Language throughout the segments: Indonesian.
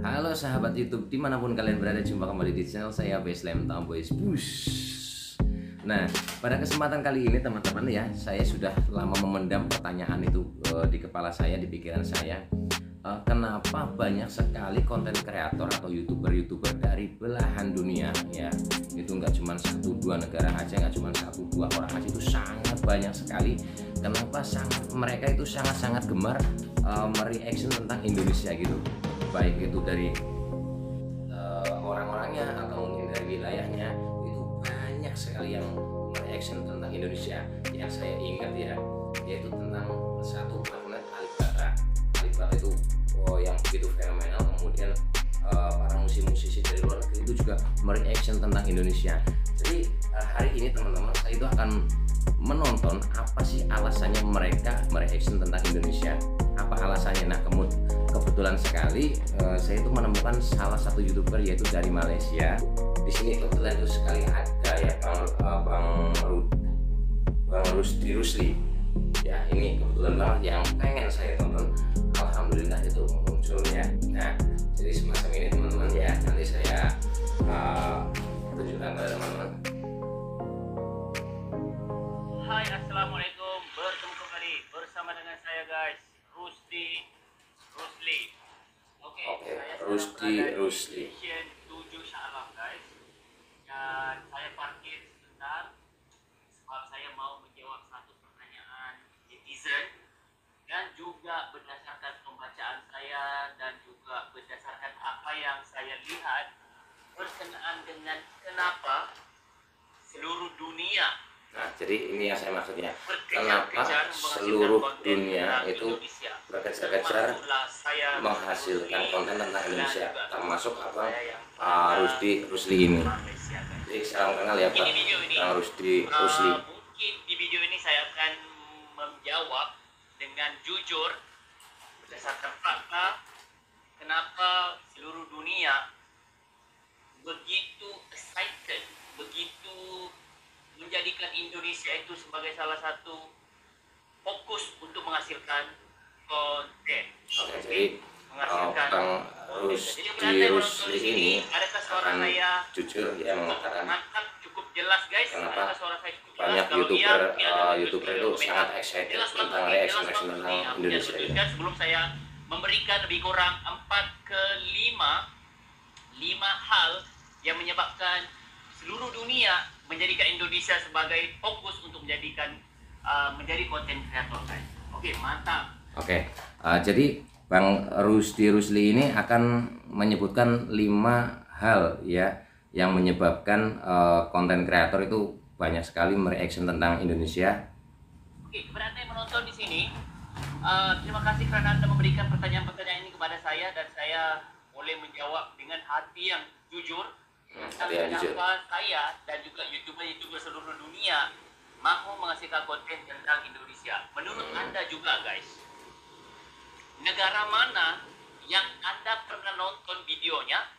Halo sahabat YouTube, dimanapun kalian berada, jumpa kembali di channel saya Beslam Tomboys Push. Nah, pada kesempatan kali ini teman-teman ya, saya sudah lama memendam pertanyaan itu di kepala saya, di pikiran saya. Kenapa banyak sekali konten kreator atau youtuber dari belahan dunia ya, itu nggak cuma satu dua negara aja, nggak cuma satu dua orang aja, itu sangat banyak sekali. Kenapa mereka itu sangat gemar mereaction tentang Indonesia gitu, baik itu dari orang-orangnya atau mungkin dari wilayahnya. Itu banyak sekali yang mereaction tentang Indonesia. Yang saya ingat ya, yaitu tentang satu magnet Alibata. Alibata itu yang begitu fenomenal. Kemudian para musisi-musisi dari luar negeri itu juga mereaction tentang Indonesia. Jadi hari ini teman-teman, saya itu akan menonton apa sih alasannya mereka mereaction tentang Indonesia, apa alasannya. Nah, kebetulan sekali saya itu menemukan salah satu youtuber, yaitu dari Malaysia. Di sini kebetulan itu sekali ada ya Bang Rusdi Rusli. Ya, ini kebetulan banget yang pengen saya tonton. Alhamdulillah itu munculnya. Nah, jadi semacam ini teman-teman ya. Nanti saya tunjukkan kepada teman-teman. Hai, assalamualaikum. Bertemu kembali bersama dengan saya guys, Rusdi Rusli. Oke, saya Rusdi Rusli. Station 7 Shah Alam guys. Dan saya parkir sebentar sebab saya mau menjawab satu pertanyaan netizen, dan juga berdasarkan pembacaan saya dan juga berdasarkan apa yang saya lihat berkenaan dengan kenapa seluruh dunia. Nah, jadi ini yang saya maksudnya. Kenapa seluruh dunia itu berkejar-kejar menghasilkan konten tentang Indonesia, termasuk apa Rusdi Rusli ini. Jadi salam kenal ya Pak, Bang Rusdi Rusli. Mungkin di video ini saya akan menjawab dengan jujur berdasarkan fakta kenapa seluruh dunia begitu excited, begitu menjadikan Indonesia itu sebagai salah satu fokus untuk menghasilkan konten. Oke, jadi Menghasilkan Bang Rusdi Rusli ini adakah suara akan saya jujur ya mengatakan mantap, cukup jelas guys? kenapa Adakah suara saya cukup jelas? banyak Kalau youtuber iya, ada youtuber itu komentar. sangat excited Jelas tentang banget, reaction jelas banget. tentang Yang Indonesia saya ini. tuliskan sebelum saya memberikan lebih kurang 4 ke 5 hal yang menyebabkan seluruh dunia menjadikan Indonesia sebagai fokus untuk menjadi konten kreator guys. Oke, mantap. Oke, jadi Bang Rusdi Rusli ini akan menyebutkan 5 hal ya yang menyebabkan konten kreator itu banyak sekali mereaction tentang Indonesia. Oke, kepada Anda yang menonton di sini, terima kasih karena Anda memberikan pertanyaan-pertanyaan ini kepada saya, dan saya boleh menjawab dengan hati yang jujur. Kenapa saya dan juga youtuber seluruh dunia mau menghasilkan konten tentang Indonesia? Menurut Anda juga guys, negara mana yang Anda pernah nonton videonya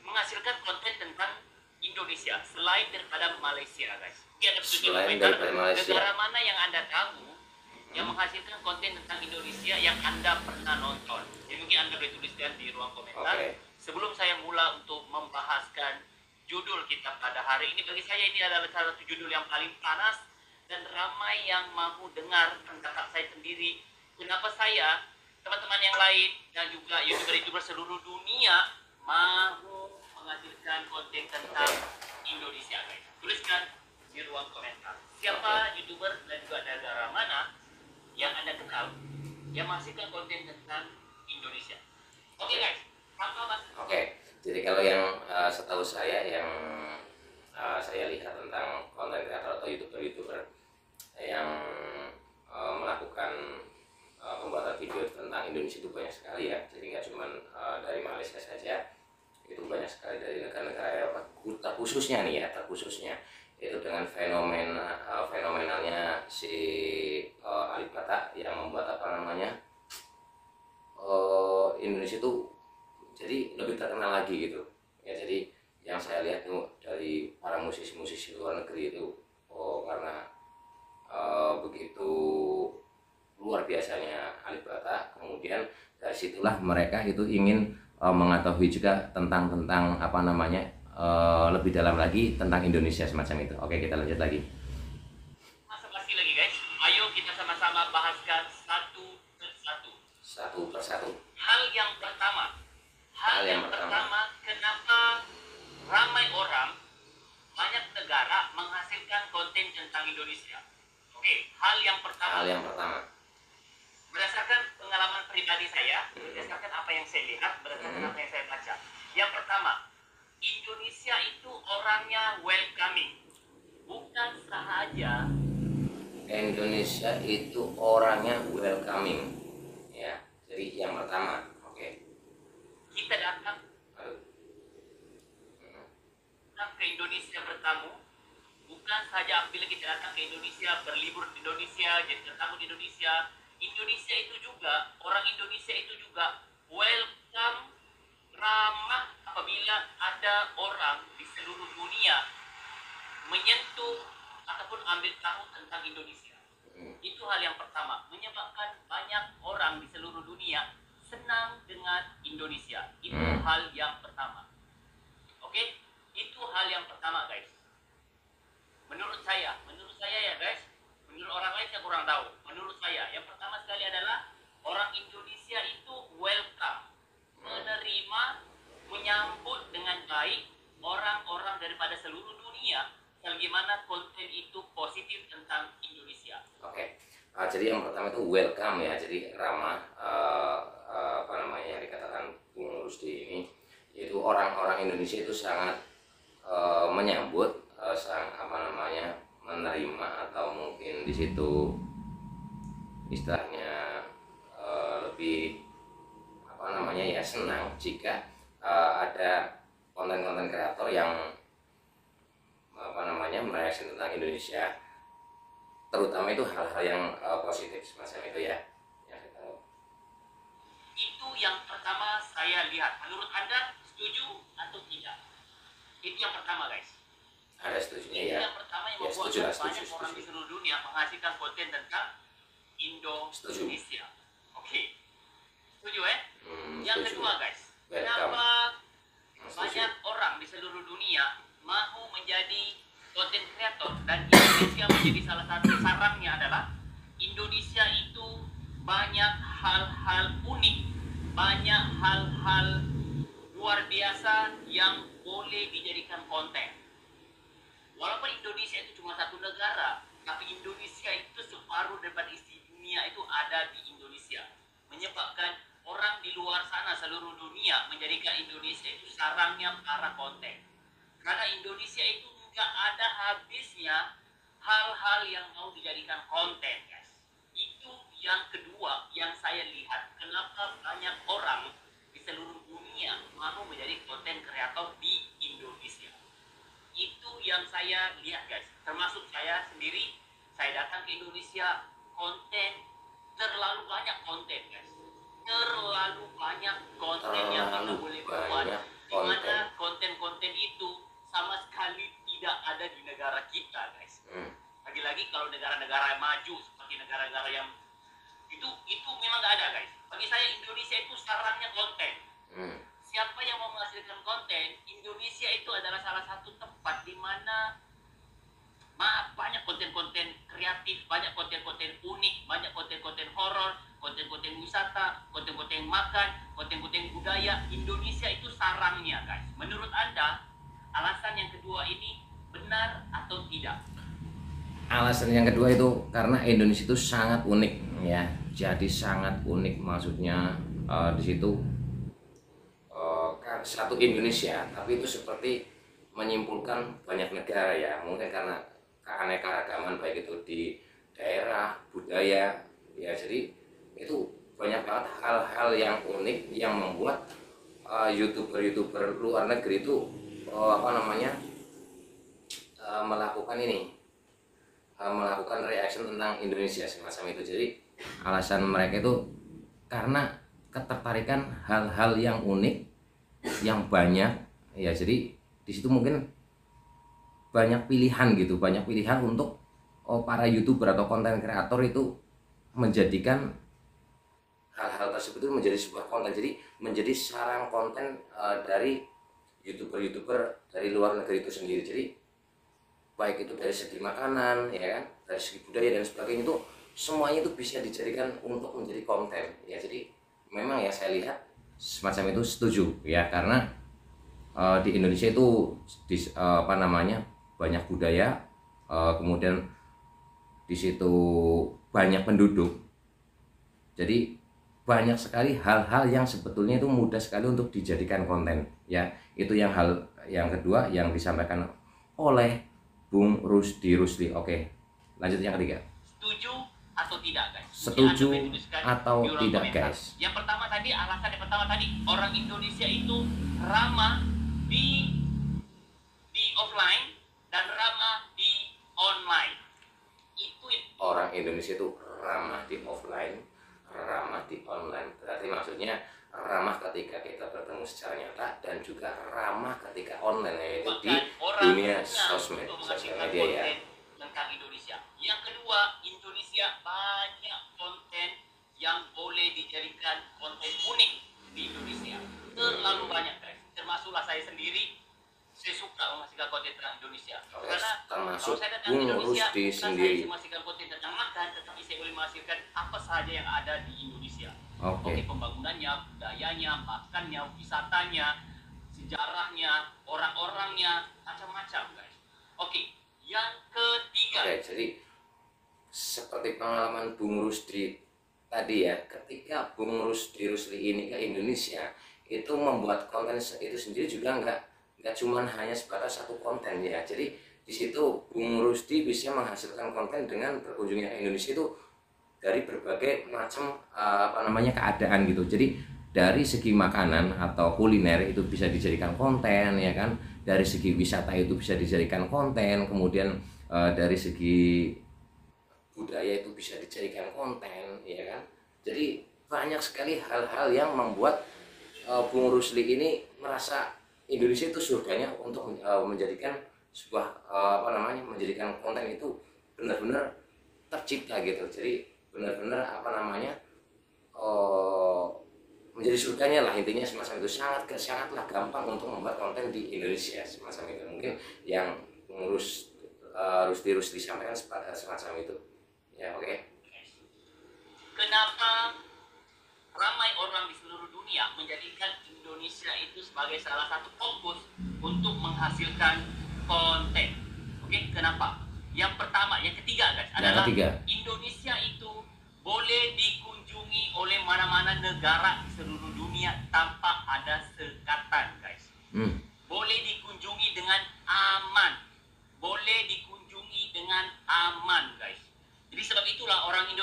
menghasilkan konten tentang Indonesia selain daripada Malaysia guys? Oke, Anda bisa Selain komentar, daripada Malaysia, negara mana yang Anda tahu yang menghasilkan konten tentang Indonesia yang Anda pernah nonton? Jadi mungkin Anda boleh tuliskan di ruang komentar. Oke. Sebelum saya mula untuk membahaskan judul kita pada hari ini, bagi saya ini adalah salah satu judul yang paling panas dan ramai yang mau dengar pendapat saya sendiri. Kenapa saya, teman-teman yang lain, dan juga youtuber-youtuber seluruh dunia mau menghasilkan konten tentang Indonesia guys? Tuliskan di ruang komentar. Siapa youtuber dan juga negara mana yang Anda kenal yang menghasilkan konten tentang Indonesia? Oke guys, apa mas? Oke, jadi kalau yang setahu saya, yang saya lihat tentang konten kreator atau youtuber yang melakukan pembuatan video tentang Indonesia itu banyak sekali ya. Jadi nggak cuma dari Malaysia saja, itu banyak sekali dari negara-negara Eropa, terkhususnya nih ya, terkhususnya itu dengan fenomenalnya si Alibata yang membuat apa namanya Indonesia itu jadi lebih terkenal lagi gitu ya. Jadi yang saya lihat tuh dari para musisi-musisi luar negeri itu karena begitu luar biasanya Alibata, kemudian Dari situlah mereka itu ingin mengetahui juga tentang apa namanya, lebih dalam lagi tentang Indonesia semacam itu. Oke, kita lanjut lagi. Masih lagi guys, ayo kita sama-sama bahaskan satu persatu. Satu persatu. Hal yang pertama, kenapa ramai orang, banyak negara menghasilkan konten tentang Indonesia? Oke, hal yang pertama. Berdasarkan pengalaman pribadi saya, berdasarkan apa yang saya lihat, berdasarkan apa yang saya baca. Yang pertama, Indonesia itu orangnya welcoming. Bukan sahaja Indonesia itu orangnya welcoming. Ya, jadi yang pertama. Oke. Kita datang ke Indonesia bertamu, bukan saja bila kita datang ke Indonesia, berlibur di Indonesia, jadi bertamu di Indonesia. Indonesia itu juga, orang Indonesia itu juga welcome, ramah apabila ada orang di seluruh dunia menyentuh ataupun ambil tahu tentang Indonesia. Itu hal yang pertama, menyebabkan banyak orang di seluruh dunia senang dengan Indonesia. Itu hal yang pertama. Oke, itu hal yang pertama guys. Menurut saya ya guys, menurut orang lain saya kurang tahu. Menurut saya, yang pertama sekali adalah orang Indonesia itu welcome, menerima, menyambut dengan baik orang-orang daripada seluruh dunia, bagaimana konten itu positif tentang Indonesia. Oke. Jadi yang pertama itu welcome ya, jadi ramah, apa namanya yang dikatakan Bung Rusdi ini, yaitu orang-orang Indonesia itu sangat menyambut, apa namanya, menerima, atau mungkin di situ istilahnya lebih apa namanya ya, senang jika ada konten-konten kreator yang apa namanya mereaksi tentang Indonesia, terutama itu hal-hal yang positif semacam itu ya. Itu yang pertama saya lihat. Menurut Anda setuju atau tidak? Itu yang pertama guys. Ada setujunya ya. Yang pertama yang membuat banyak orang di seluruh dunia menghasilkan konten tentang Indonesia. Oke. Setuju ya? Yang kedua guys, kenapa banyak orang di seluruh dunia mau menjadi konten kreator dan Indonesia menjadi salah satu sarangnya adalah Indonesia itu banyak hal-hal unik, banyak hal-hal luar biasa yang boleh dijadikan konten. Walaupun Indonesia itu cuma satu negara, tapi Indonesia itu separuh daripada isi dunia itu ada di Indonesia. Menyebabkan orang di luar sana seluruh dunia menjadikan Indonesia itu sarangnya para konten. Karena Indonesia itu nggak ada habisnya hal-hal yang mau dijadikan konten guys. Itu yang kedua yang saya lihat, kenapa banyak orang di seluruh dunia mau menjadi konten kreator di Indonesia. Itu yang saya lihat guys, termasuk saya sendiri. Saya datang ke Indonesia, konten terlalu banyak konten guys, terlalu banyak konten yang kita boleh buat, di mana konten-konten itu sama sekali tidak ada di negara kita guys. Lagi-lagi kalau negara-negara yang maju seperti negara-negara yang itu memang nggak ada guys. Bagi saya Indonesia itu sarangnya konten. Siapa yang mau menghasilkan konten, Indonesia itu adalah salah satu tempat di mana banyak konten-konten kreatif, banyak konten-konten unik, banyak konten-konten horor, konten-konten wisata, konten-konten makan, konten-konten budaya. Indonesia itu sarangnya guys. Menurut Anda, alasan yang kedua ini benar atau tidak? Alasan yang kedua itu karena Indonesia itu sangat unik ya. Jadi sangat unik, maksudnya di situ satu Indonesia, tapi itu seperti menyimpulkan banyak negara ya. Mungkin karena keanekaragaman baik itu di daerah, budaya ya. Jadi itu banyak banget hal-hal yang unik yang membuat YouTuber luar negeri itu apa namanya melakukan reaction tentang Indonesia semacam itu. Jadi alasan mereka itu karena ketertarikan hal-hal yang unik, yang banyak ya. Jadi di situ mungkin banyak pilihan gitu, banyak pilihan untuk para YouTuber atau konten kreator itu menjadikan hal-hal tersebut itu menjadi sebuah konten, jadi menjadi sarang konten dari youtuber dari luar negeri itu sendiri. Jadi baik itu dari segi makanan ya kan, dari segi budaya dan sebagainya, itu semuanya itu bisa dijadikan untuk menjadi konten ya. Jadi memang ya saya lihat semacam itu setuju ya, karena di Indonesia itu banyak budaya, kemudian di situ banyak penduduk, jadi banyak sekali hal-hal yang sebetulnya itu mudah sekali untuk dijadikan konten ya. Itu yang hal yang kedua yang disampaikan oleh Bung Rusdi Rusli. Oke, lanjut yang ketiga. Setuju atau tidak guys? Setuju Anda tuliskan atau di kolom tidak komentar. guys? Yang pertama tadi, alasan yang pertama tadi, orang Indonesia itu ramah di offline dan ramah di online. Itu Orang Indonesia itu ramah di offline, ramah di online. Berarti maksudnya ramah ketika kita bertemu secara nyata dan juga ramah ketika online, yaitu di dunia sosmed media ya. Tentang Indonesia. Yang kedua, Indonesia banyak konten yang boleh dijadikan konten unik di Indonesia. Terlalu banyak guys. Termasuklah saya sendiri. Saya suka menghasilkan konten tentang Indonesia. Karena termasuk kalau saya datang Bung ke Indonesia, Rusdi bukan sendiri. saya menghasilkan konten tentang makan, tetapi saya boleh menghasilkan apa saja yang ada di Indonesia. Oke. Pembangunannya, budayanya, makannya, wisatanya, sejarahnya, orang-orangnya, macam-macam guys. Oke, yang ketiga. Oke, jadi seperti pengalaman Bung Rusdi tadi ya, ketika Bung Rusdi Rusli ini ke Indonesia, itu membuat konten itu sendiri juga nggak cuman hanya sebatas satu konten ya. Jadi di situ Bung Rusdi bisa menghasilkan konten dengan berkunjungnya ke Indonesia itu dari berbagai macam keadaan gitu. Jadi dari segi makanan atau kuliner itu bisa dijadikan konten ya kan, dari segi wisata itu bisa dijadikan konten, kemudian dari segi budaya itu bisa dijadikan konten ya kan. Jadi banyak sekali hal-hal yang membuat Bung Rusli ini merasa Indonesia itu surganya untuk menjadikan sebuah menjadikan konten itu benar-benar tercipta gitu. Jadi benar-benar menjadi surganya lah intinya, semacam itu. Sangatlah gampang untuk membuat konten di Indonesia semacam itu. Mungkin yang mengurus Rusdi sampaikan semacam itu ya. Oke. Kenapa ramai orang di seluruh dunia menjadikan Indonesia itu sebagai salah satu fokus untuk menghasilkan konten? Oke, kenapa? Yang pertama, yang ketiga guys, adalah Indonesia itu boleh dikunjungi oleh mana-mana negara di seluruh dunia tanpa ada sekatan guys. Boleh dikunjungi dengan aman. Boleh dikunjungi dengan aman guys. Jadi sebab itulah orang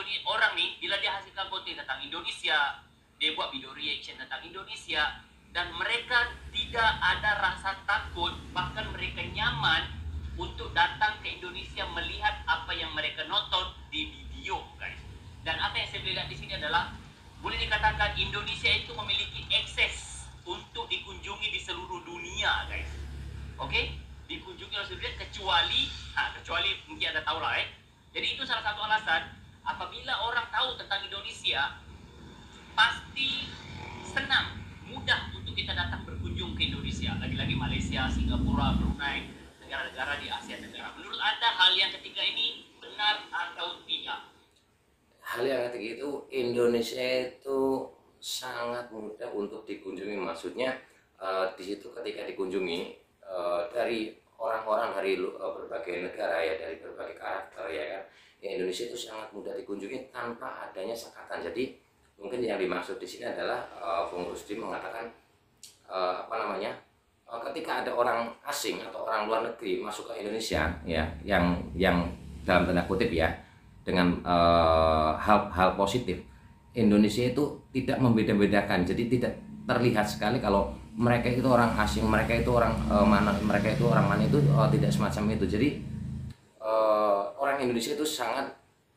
nih bila dia hasilkan konten tentang Indonesia, dia buat video reaction tentang Indonesia, dan mereka tidak ada rasa takut, bahkan mereka nyaman untuk datang ke Indonesia melihat apa yang mereka nonton di video guys. Dan apa yang saya boleh lihat di sini adalah boleh dikatakan Indonesia itu memiliki akses untuk dikunjungi di seluruh dunia guys. Oke? Dikunjungi oleh seluruh dunia kecuali mungkin Anda tahu lah Jadi itu salah satu alasan apabila orang tahu tentang Indonesia, pasti senang, mudah untuk kita datang berkunjung ke Indonesia. Lagi-lagi Malaysia, Singapura, Brunei, negara-negara di Asia Tenggara. Menurut Anda hal yang ketiga ini benar atau tidak? Hal yang ketiga itu Indonesia itu sangat mudah untuk dikunjungi. Maksudnya di situ ketika dikunjungi dari orang-orang dari berbagai negara ya, dari berbagai karakter ya kan, Indonesia itu sangat mudah dikunjungi tanpa adanya sekatan. Jadi mungkin yang dimaksud di sini adalah Bung Rusdi mengatakan ketika ada orang asing atau orang luar negeri masuk ke Indonesia ya, yang dalam tanda kutip ya, dengan hal positif, Indonesia itu tidak membeda-bedakan. Jadi tidak terlihat sekali kalau mereka itu orang asing, mereka itu orang mana itu tidak semacam itu. Jadi orang Indonesia itu sangat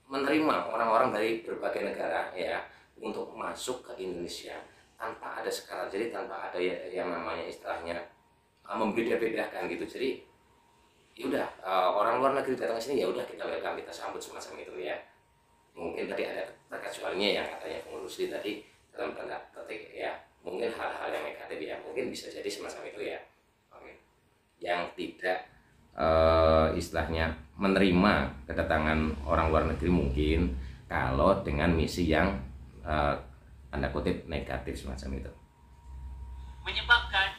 menerima orang-orang dari berbagai negara ya untuk masuk ke Indonesia tanpa ada sekarang. Jadi tanpa ada yang namanya istilahnya membeda-bedakan gitu. Jadi yaudah orang luar negeri datang ke sini, ya udah kita welcome, kita sambut semacam itu ya. mungkin tadi ada terkecualinya yang katanya pengurus tadi dalam tanda petik ya, mungkin hal-hal yang negatif ya, mungkin bisa jadi semacam itu ya. Oke. Yang tidak istilahnya menerima kedatangan orang luar negeri mungkin kalau dengan misi yang tanda kutip negatif semacam itu, menyebabkan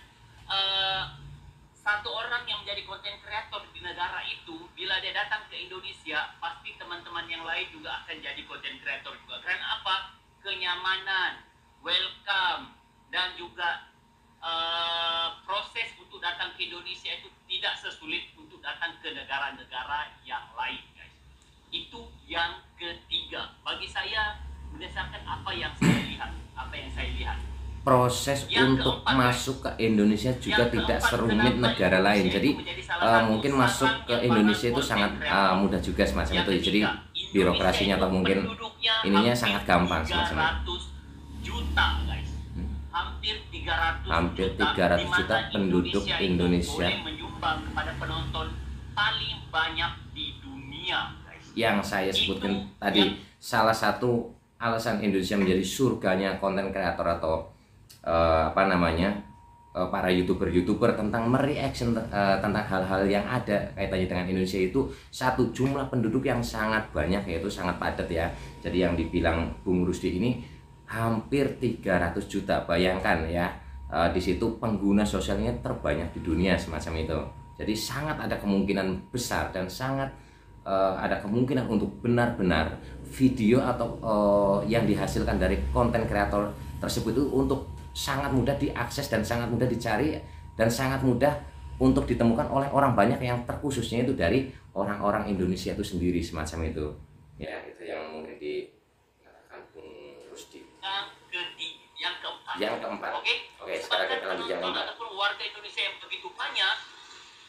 satu orang yang menjadi konten kreator di negara itu, bila dia datang ke Indonesia, pasti teman-teman yang lain juga akan jadi konten kreator juga. Karena apa? Kenyamanan, welcome, dan juga proses untuk datang ke Indonesia itu tidak sesulit untuk datang ke negara-negara yang lain, guys. Itu yang ketiga. Bagi saya, berdasarkan apa yang saya lihat, proses untuk masuk ke Indonesia juga tidak serumit negara lain. Jadi mungkin masuk ke Indonesia itu sangat mudah juga semacam itu. Jadi birokrasinya atau mungkin ininya sangat gampang semacam itu. Juta, guys. Hampir 300 juta penduduk Indonesia boleh menyumbang kepada penonton paling banyak di dunia, guys. Yang saya sebutkan tadi, salah satu alasan Indonesia menjadi surganya konten kreator atau para youtuber tentang mereaction tentang hal-hal yang ada kaitannya dengan Indonesia itu, satu, jumlah penduduk yang sangat banyak, yaitu sangat padat ya. Jadi yang dibilang Bung Rusdi ini hampir 300 juta, bayangkan ya, di situ pengguna sosialnya terbanyak di dunia semacam itu. Jadi sangat ada kemungkinan besar dan sangat ada kemungkinan untuk benar-benar video atau yang dihasilkan dari konten kreator tersebut itu untuk sangat mudah diakses dan sangat mudah dicari dan sangat mudah untuk ditemukan oleh orang banyak, yang terkhususnya itu dari orang-orang Indonesia itu sendiri semacam itu. Ya, itu yang mungkin dikatakan Bung Rusdi. Yang keempat. Oke, sekarang kita lanjut yang keempat. Ataupun warga Indonesia yang begitu banyak,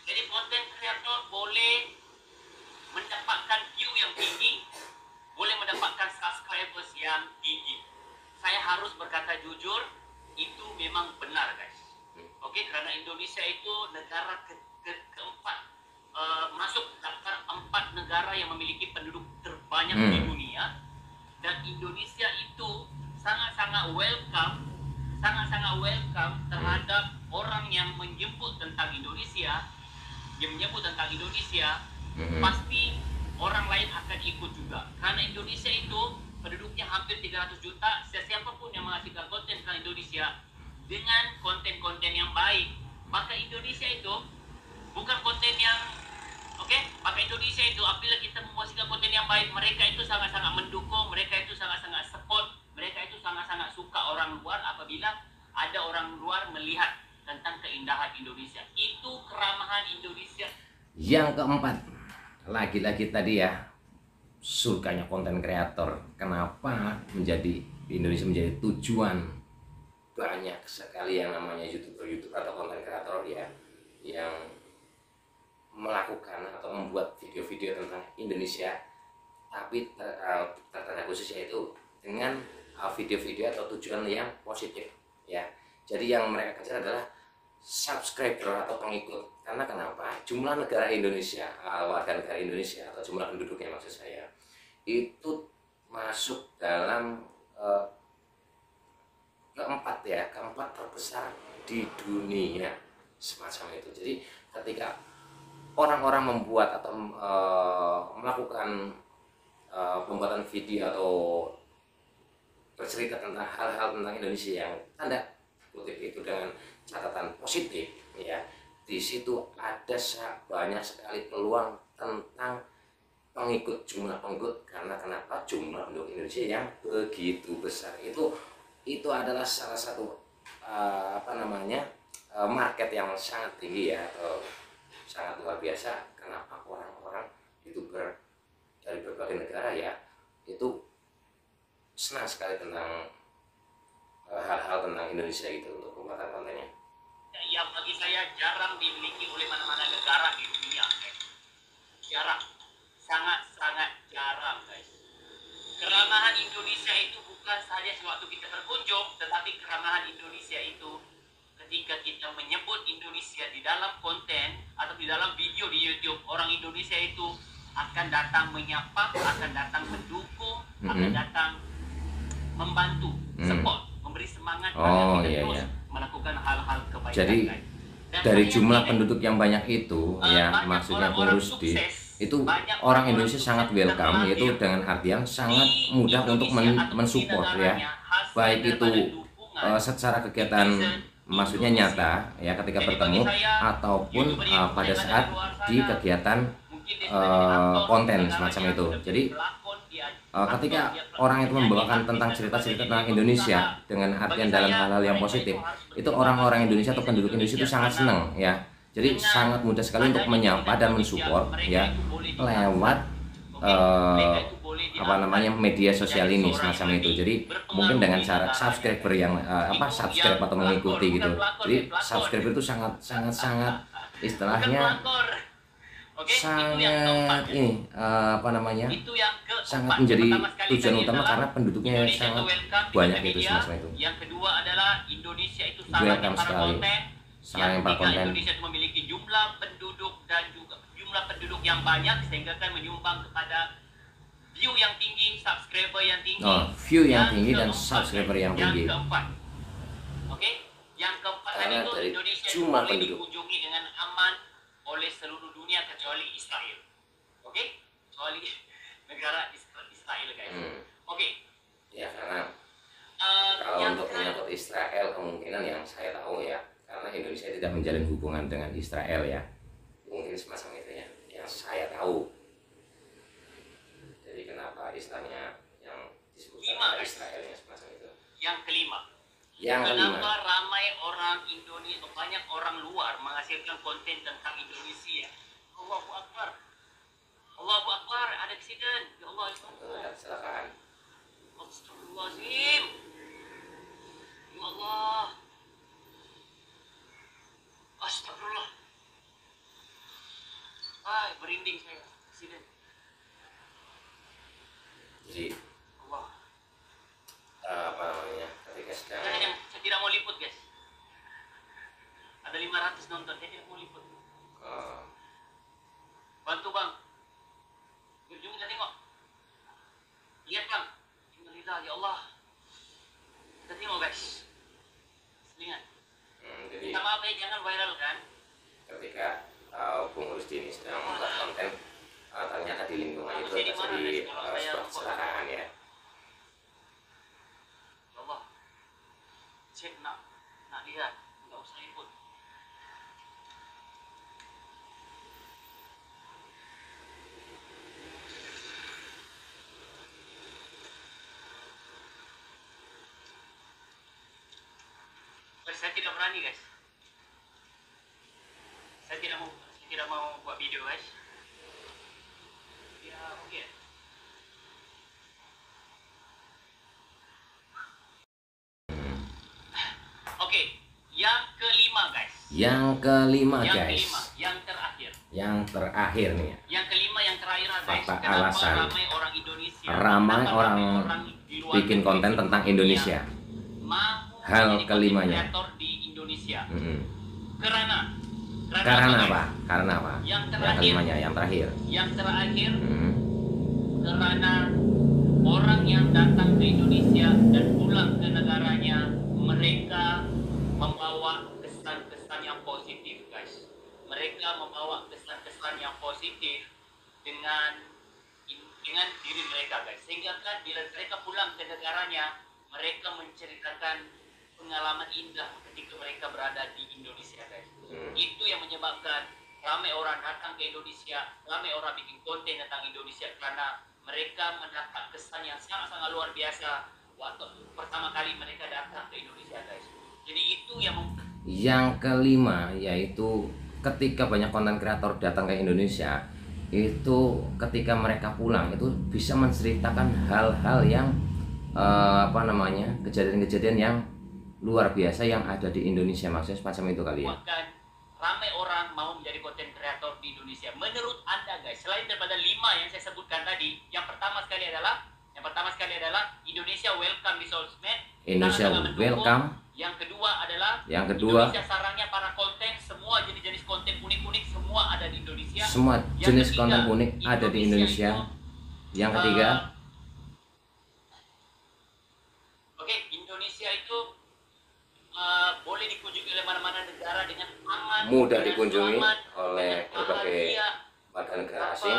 jadi konten kreator boleh mendapatkan view yang tinggi, boleh mendapatkan subscribers yang tinggi. Saya harus berkata jujur, itu memang benar, guys. Oke, karena Indonesia itu negara keempat, masuk daftar 4 negara yang memiliki penduduk terbanyak di dunia, dan Indonesia itu sangat-sangat welcome terhadap orang yang menyebut tentang Indonesia, pasti orang lain akan ikut juga. Karena Indonesia itu penduduknya hampir 300 juta, siapapun yang menghasilkan konten tentang Indonesia dengan konten-konten yang baik, maka Indonesia itu bukan konten yang maka Indonesia itu apabila kita membuatkan konten yang baik, mereka itu sangat-sangat mendukung, mereka itu sangat-sangat support, mereka itu sangat-sangat suka orang luar apabila ada orang luar melihat tentang keindahan Indonesia. Itu keramahan Indonesia. Yang keempat, lagi-lagi tadi ya, surganya konten kreator. Kenapa Indonesia menjadi tujuan banyak sekali yang namanya youtuber atau konten kreator ya, yang melakukan atau membuat video-video tentang Indonesia, tapi tertanda khusus yaitu dengan video-video atau tujuan yang positif ya. Jadi yang mereka kejar adalah subscriber atau pengikut. Karena kenapa? Jumlah negara Indonesia, warga negara Indonesia atau jumlah penduduknya maksud saya, itu masuk dalam keempat terbesar di dunia semacam itu. Jadi ketika orang-orang membuat atau melakukan pembuatan video atau bercerita tentang hal-hal tentang Indonesia yang tanda kutip itu dengan catatan positif ya, di situ ada banyak sekali peluang tentang jumlah pengikut. Karena kenapa? Jumlah penduduk Indonesia yang begitu besar itu adalah salah satu market yang sangat tinggi ya, atau sangat luar biasa. Kenapa orang-orang YouTuber dari berbagai negara ya itu senang sekali tentang hal-hal tentang Indonesia itu untuk pembuatan kontennya. Yang bagi saya jarang dimiliki oleh mana-mana negara di dunia, guys. Jarang, sangat-sangat jarang, guys. Keramahan Indonesia itu bukan saja sewaktu kita berkunjung, tetapi keramahan Indonesia itu ketika kita menyebut Indonesia di dalam konten atau di dalam video di YouTube, orang Indonesia itu akan datang menyapa, akan datang mendukung, akan datang membantu, support, memberi semangat Oh, kita iya, terus iya. melakukan hal-hal kebaikan. Jadi guys. Dan dari saya jumlah yakin, penduduk yang banyak itu ya, banyak maksudnya Bung orang-orang Rusdi, sukses, itu banyak orang orang-orang Indonesia sukses sangat welcome, terlahir yaitu dengan artian sangat di mudah untuk Indonesia ataupun di mensupport ya, negaranya, hasil baik itu daripada dukungan secara kegiatan maksudnya nyata ya ketika Jadi bertemu, bagi saya, ataupun YouTuber pada yang saat ada di luar sana, di kegiatan mungkin dia sudah jadi aktor, konten negaranya semacam itu. sudah Jadi pelakon, dia ketika aktor, dia orang itu penyanyi, membawakan artis, tentang dan cerita-cerita sebagainya, tentang dia Indonesia berusaha. dengan Bagi artian dalam saya, hal-hal yang mereka positif, itu harus itu berterima orang-orang kasih Indonesia atau kepada penduduk Indonesia itu sangat karena senang ya. Jadi dengan sangat mudah sekali untuk adanya menyapa internet dan Indonesia, mensupport mereka ya itu boleh lewat mereka itu boleh apa namanya diangkat media sosial menjadi ini seorang semacam yang itu. lebih Jadi berpengaruh mungkin dengan di cara negaranya. subscriber yang Itu subscribe yang atau mengikuti pelakor, gitu. bukan pelakor, Jadi pelakor. subscriber itu sangat Bukan istilahnya pelakor. Oke, itu yang sangat keempat. ini apa namanya Itu yang keempat. sangat menjadi Pertama sekali tujuan tadi utama adalah karena penduduknya Indonesia sangat itu welcome di banyak media. itu semacam itu. Yang kedua adalah Indonesia itu Welcome sarangnya para sekali. konten. Sarangnya Yang para ketiga, konten. Indonesia itu memiliki jumlah penduduk dan juga jumlah penduduk yang banyak sehingga kan menyumbang kepada view yang tinggi, subscriber yang tinggi. View yang tinggi dan keempat, subscriber yang tinggi. Yang keempat. Oke? Yang keempat tadi Karena itu dari Indonesia itu jumlah boleh penduduk. dikunjungi dengan aman oleh seluruh dunia kecuali Israel. Oke? Kecuali negara Israel, guys. Oke. Ya karena kalau yang untuk menyangkut Israel kemungkinan yang saya tahu ya, karena Indonesia tidak menjalin hubungan dengan Israel ya, mungkin semacam itu ya yang saya tahu. Jadi kenapa istilahnya yang disebutkan Israel yang semacam itu. Yang kelima. Yang Kenapa kelima, ramai orang Indonesia, banyak orang luar menghasilkan konten tentang Indonesia? Allahu Akbar. Allahu Akbar, ada eksiden. Ya Allah, ya Allah. silakan. Astagfirullahaladzim. Ya Allah. Astagfirullah. Merinding saya. Eksiden. Jadi Allah. apa namanya ketika sedang Saya tidak mau liput, guys. Ada 500 nonton, saya tidak mau liput. Bantu, Bang. Ujung kita tengok. Lihat, Bang. Innalillah, ya Allah. Kita tengok, guys. Selingan. jadi Minta maaf ya, jangan viral kan. ketika Bung Rusdi ini sedang membuat konten, ternyata di lingkungan itu Saya di mana, terjadi guys, kalau saya sebuah membuat kecelakaan ya. Ya Allah. Cek nak lihat, enggak usah liput. Saya tidak berani, guys. Saya tidak mau buat video, guys. Ya, oke. Oke, yang kelima, guys. Yang kelima Yang guys, kelima, yang terakhir. yang terakhir nih ya. Yang kelima, yang terakhir, guys. Fakta Kenapa alasan. ramai orang Indonesia? Ramai Kenapa orang di luar bikin negeri konten tentang Indonesia. mau Hal menjadi kelimanya. konten kreator di Indonesia? Mm-mm. Karena Karena guys? apa? Karena apa? Yang Yang terakhir. kelimanya, yang terakhir. Yang terakhir, Mm. karena orang yang datang ke Indonesia dan pulang ke negaranya, mereka membawa kesan-kesan yang positif, guys. Mereka membawa kesan-kesan yang positif dengan diri mereka, guys. Sehingga kan bila mereka pulang ke negaranya, mereka menceritakan pengalaman indah ketika mereka berada di Indonesia, guys. Itu yang menyebabkan ramai orang datang ke Indonesia, ramai orang bikin konten tentang Indonesia karena mereka mendapat kesan yang sangat-sangat luar biasa waktu pertama kali mereka datang ke Indonesia, guys. Jadi itu Yang kelima yaitu ketika banyak konten kreator datang ke Indonesia, itu ketika mereka pulang itu bisa menceritakan hal-hal yang apa namanya kejadian-kejadian yang luar biasa yang ada di Indonesia, maksudnya semacam itu kali ya. bahkan ramai orang mau menjadi konten kreator di Indonesia. Menurut Anda, guys, selain daripada 5 yang saya sebutkan tadi, yang pertama sekali adalah Indonesia welcome di sosmed. Indonesia Sangat-sangat mendukung. welcome. Yang kedua adalah Kedua, Indonesia sarangnya para konten, semua jenis-jenis konten unik-unik semua ada di Indonesia. semua Yang jenis ketiga, konten unik ada di Indonesia. itu, Yang ketiga, dikunjungi oleh mana-mana negara dengan aman, mudah dengan dikunjungi selamat, oleh dengan berbagai bahagia. warga negara Tanpa, asing.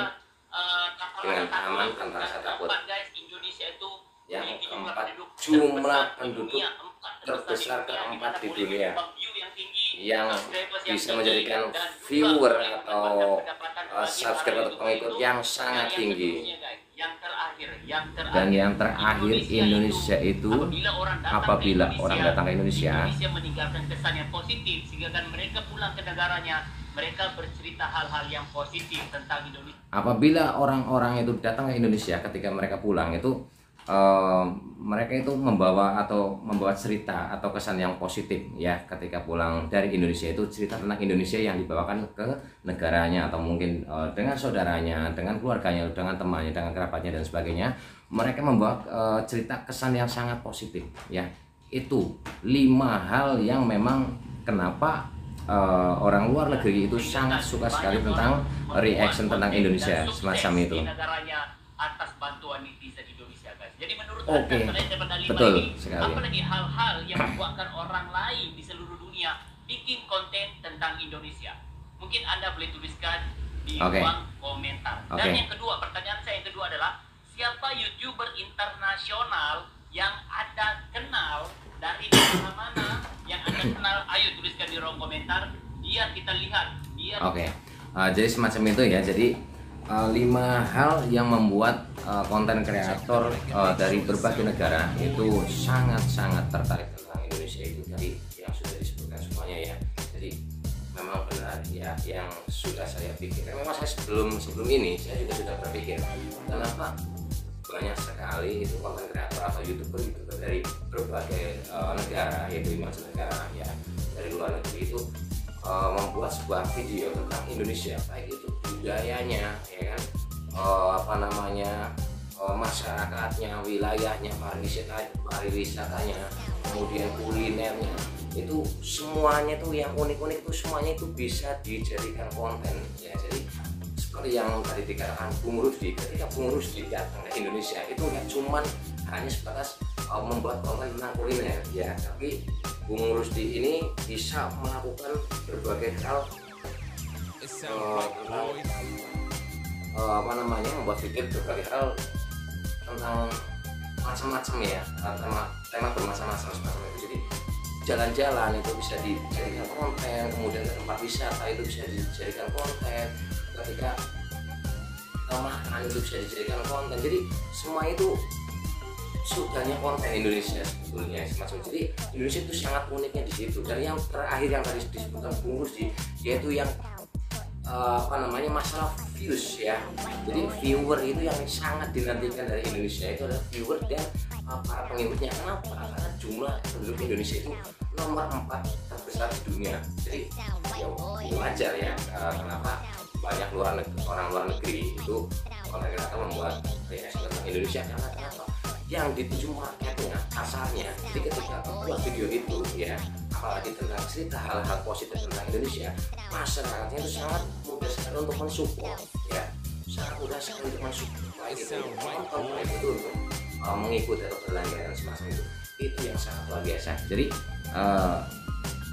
tanpa Dengan rasa takut. aman, tanpa Dan rasa takut. keempat, guys, Indonesia itu Yang memiliki keempat, terbesar jumlah di penduduk dunia, empat terbesar di dunia, keempat di dimana boleh dunia menyumbang view yang tinggi, yang subscribers yang bisa tinggi, menjadikan dan juga viewer boleh atau mendapatkan pendapatan bagi subscriber para atau pengikut YouTuber yang itu. sangat Dan tinggi. seterusnya, guys, yang terakhir, Dan yang terakhir, Indonesia itu apabila orang datang ke Indonesia meninggalkan kesan yang positif, sehingga kan mereka pulang ke negaranya, mereka bercerita hal-hal yang positif tentang Indonesia. Apabila orang-orang itu datang ke Indonesia, ketika mereka pulang itu mereka itu membawa cerita atau kesan yang positif ya. Ketika pulang dari Indonesia itu cerita tentang Indonesia yang dibawakan ke negaranya, atau mungkin dengan saudaranya, dengan keluarganya, dengan temannya, dengan kerabatnya dan sebagainya. Mereka membawa cerita kesan yang sangat positif ya. Itu 5 hal yang memang kenapa orang luar negeri itu sangat suka sekali tentang reaction tentang Indonesia semacam itu. Negaranya atas bantuan netizen Indonesia, guys. Jadi menurut Oke, Anda, selain daripada 5 betul ini, sekali. apa lagi hal-hal yang membuatkan orang lain di seluruh dunia bikin konten tentang Indonesia? Mungkin Anda boleh tuliskan di ruang komentar. Dan yang kedua, pertanyaan saya yang kedua adalah, siapa YouTuber internasional yang Anda kenal dari mana-mana yang Anda kenal? Ayo tuliskan di ruang komentar biar kita lihat. Jadi semacam itu ya. Jadi 5 hal yang membuat konten kreator dari berbagai negara itu sangat-sangat tertarik tentang Indonesia. Itu tadi yang sudah disebutkan semuanya ya. Jadi memang benar ya yang sudah saya pikirkan. Memang saya sebelum ini saya juga sudah berpikir, kenapa banyak sekali itu konten kreator atau YouTuber dari berbagai negara, yaitu 5 negara ya, dari luar negeri itu membuat sebuah video tentang Indonesia, baik itu budayanya ya kan, masyarakatnya, wilayahnya, pariwisatanya, kemudian kulinernya, itu semuanya tuh yang unik-unik itu semuanya itu bisa dijadikan konten ya. Jadi seperti yang tadi dikatakan Bung Rusdi, ketika Bung Rusdi datang ke Indonesia itu nggak cuman hanya sebatas membuat konten tentang kuliner ya, tapi Bung Rusdi ini bisa melakukan berbagai hal tentang membuat video berbagai hal tentang macam-macam ya, tema bermacam-macam seperti itu. Jadi jalan-jalan itu bisa dijadikan konten, kemudian ke tempat wisata itu bisa dijadikan konten, ketika makan itu bisa dijadikan konten. Jadi semua itu sudahnya konten Indonesia sebetulnya semacam. Jadi Indonesia itu sangat uniknya di situ. Dan yang terakhir yang tadi disebutkan Bung Rusdi, yaitu yang masalah views ya. Jadi viewer itu yang sangat dinantikan dari Indonesia itu adalah viewer dan para pengikutnya. Kenapa? Karena jumlah penduduk Indonesia itu nomor 4 terbesar di dunia. Jadi ya wajar ya kenapa banyak orang luar negeri itu konten kreator membuat reaksi tentang Indonesia. Karena kenapa? Yang dituju marketnya, pasarnya. Jadi ketika membuat video itu ya, apalagi tentang cerita hal-hal positif tentang Indonesia, masyarakatnya itu sangat mudah sekali untuk mensupport ya, sangat mudah sekali untuk mensupport, baik itu nonton, baik itu untuk mengikuti atau berlangganan semacam itu yang sangat luar biasa. Jadi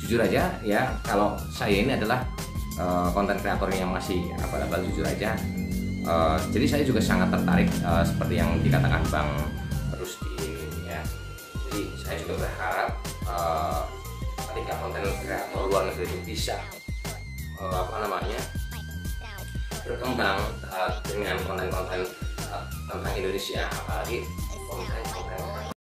jujur aja ya, kalau saya ini adalah konten kreator yang masih abal-abal, jujur aja. Jadi saya juga sangat tertarik seperti yang dikatakan Bang Rusdi ini ya. Jadi saya juga berharap ketika konten kreator luar negeri itu bisa berkembang dengan konten-konten tentang Indonesia, apalagi konten-konten